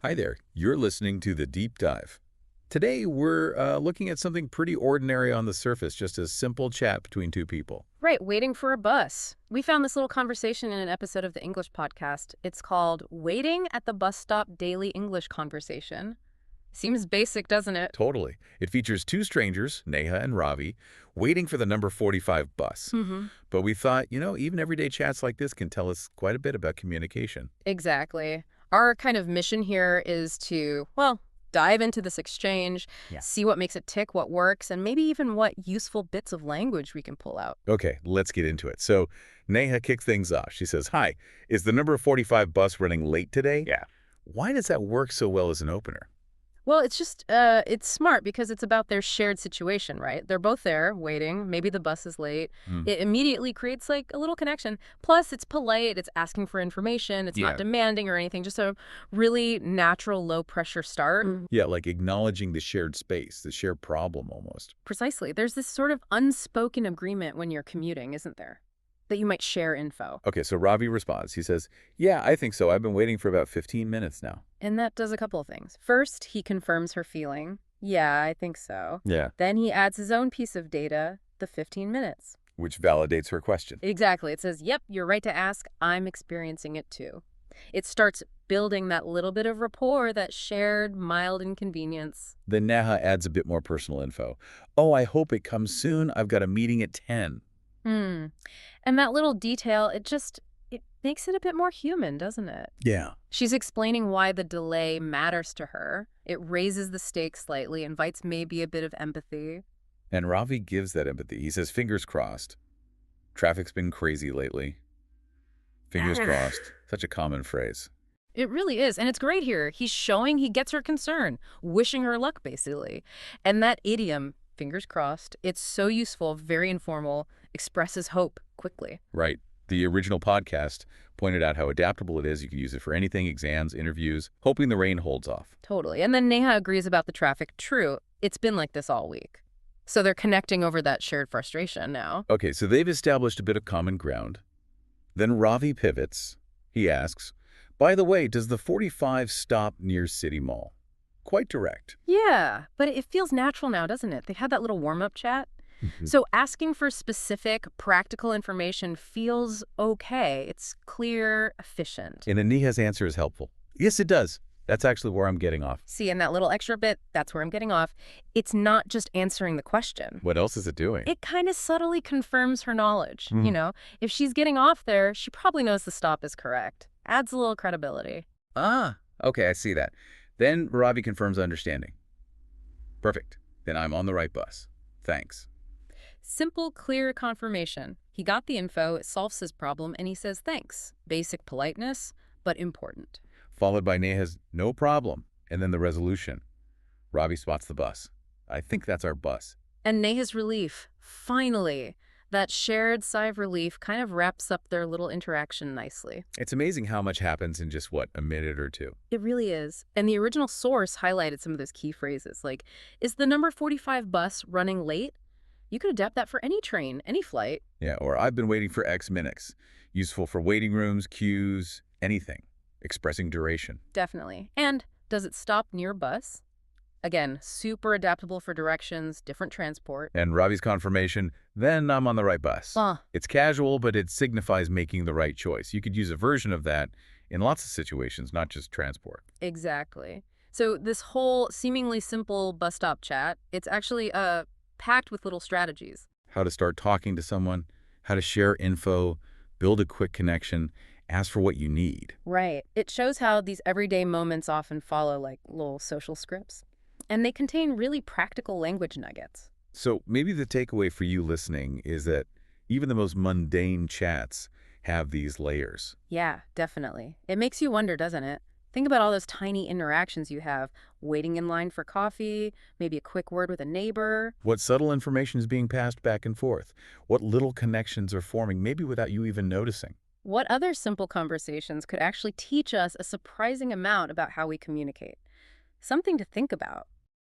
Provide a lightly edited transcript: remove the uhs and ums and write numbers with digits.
Hi there, you're listening to The Deep Dive. Today, we're looking at something pretty ordinary on the surface, just a simple chat between two people. Right, waiting for a bus. We found this little conversation in an episode of the English podcast. It's called Waiting at the Bus Stop Daily English Conversation. Seems basic, doesn't it? Totally. It features two strangers, Neha and Ravi, waiting for the number 45 bus. Mm-hmm. But we thought, even everyday chats like this can tell us quite a bit about communication. Exactly. Our kind of mission here is to, well, dive into this exchange, Yeah. see what makes it tick, what works, and maybe even what useful bits of language we can pull out. Okay, let's get into it. So, Neha kicks things off. She says, "Hi, is the number 45 bus running late today?" Yeah. Why does that work so well as an opener? Well, it's just, it's smart because it's about their shared situation, right? They're both there waiting. Maybe the bus is late. Hmm. It immediately creates like a little connection. Plus, it's polite. It's asking for information. It's Yeah. not demanding or anything. Just a really natural, low pressure start. Yeah, like acknowledging the shared space, the shared problem almost. Precisely. There's this sort of unspoken agreement when you're commuting, isn't there? That you might share info. Okay, so Ravi responds. He says, "Yeah, I think so. I've been waiting for about 15 minutes now." And that does a couple of things. First, he confirms her feeling. Yeah, I think so. Yeah. Then he adds his own piece of data, the 15 minutes. Which validates her question. Exactly. It says, yep, you're right to ask. I'm experiencing it too. It starts building that little bit of rapport, that shared mild inconvenience. Then Neha adds a bit more personal info. "Oh, I hope it comes soon. I've got a meeting at 10. Hmm. And that little detail, it makes it a bit more human, doesn't it? Yeah. She's explaining why the delay matters to her. It raises the stakes slightly, invites maybe a bit of empathy. And Ravi gives that empathy. He says, "Fingers crossed. Traffic's been crazy lately." Fingers crossed. Such a common phrase. It really is. And it's great here. He's showing he gets her concern, wishing her luck, basically. And that idiom, fingers crossed, it's so useful, very informal, expresses hope quickly. Right. The original podcast pointed out how adaptable it is. You can use it for anything, exams, interviews, hoping the rain holds off. Totally. And then Neha agrees about the traffic. True. It's been like this all week. So they're connecting over that shared frustration now. Okay, so they've established a bit of common ground. Then Ravi pivots. He asks, "By the way, does the 45 stop near City Mall?" Quite direct. Yeah, but it feels natural now, doesn't it? They've had that little warm-up chat. So asking for specific, practical information feels okay. It's clear, efficient. And Neha's answer is helpful. "Yes, it does. That's actually where I'm getting off." See, and that little extra bit, that's where I'm getting off. It's not just answering the question. What else is it doing? It kind of subtly confirms her knowledge. Mhm. You know, if she's getting off there, she probably knows the stop is correct. Adds a little credibility. Okay, I see that. Then Ravi confirms understanding. "Perfect. Then I'm on the right bus. Thanks." Simple, clear confirmation. He got the info, it solves his problem, and he says thanks. Basic politeness, but important. Followed by Neha's "no problem," and then the resolution. Ravi spots the bus. "I think that's our bus." And Neha's relief. Finally. That shared sigh of relief kind of wraps up their little interaction nicely. It's amazing how much happens in just, a minute or two. It really is. And the original source highlighted some of those key phrases, like, is the number 45 bus running late? You could adapt that for any train, any flight. Yeah, or "I've been waiting for X minutes." Useful for waiting rooms, queues, anything. Expressing duration. Definitely. And does it stop near bus? Again, super adaptable for directions, different transport. And Ravi's confirmation, "Then I'm on the right bus." It's casual, but it signifies making the right choice. You could use a version of that in lots of situations, not just transport. Exactly. So this whole seemingly simple bus stop chat, it's actually packed with little strategies. How to start talking to someone, how to share info, build a quick connection, ask for what you need. Right. It shows how these everyday moments often follow like little social scripts. And they contain really practical language nuggets. So maybe the takeaway for you listening is that even the most mundane chats have these layers. Yeah, definitely. It makes you wonder, doesn't it? Think about all those tiny interactions you have. Waiting in line for coffee, maybe a quick word with a neighbor. What subtle information is being passed back and forth? What little connections are forming, maybe without you even noticing? What other simple conversations could actually teach us a surprising amount about how we communicate? Something to think about.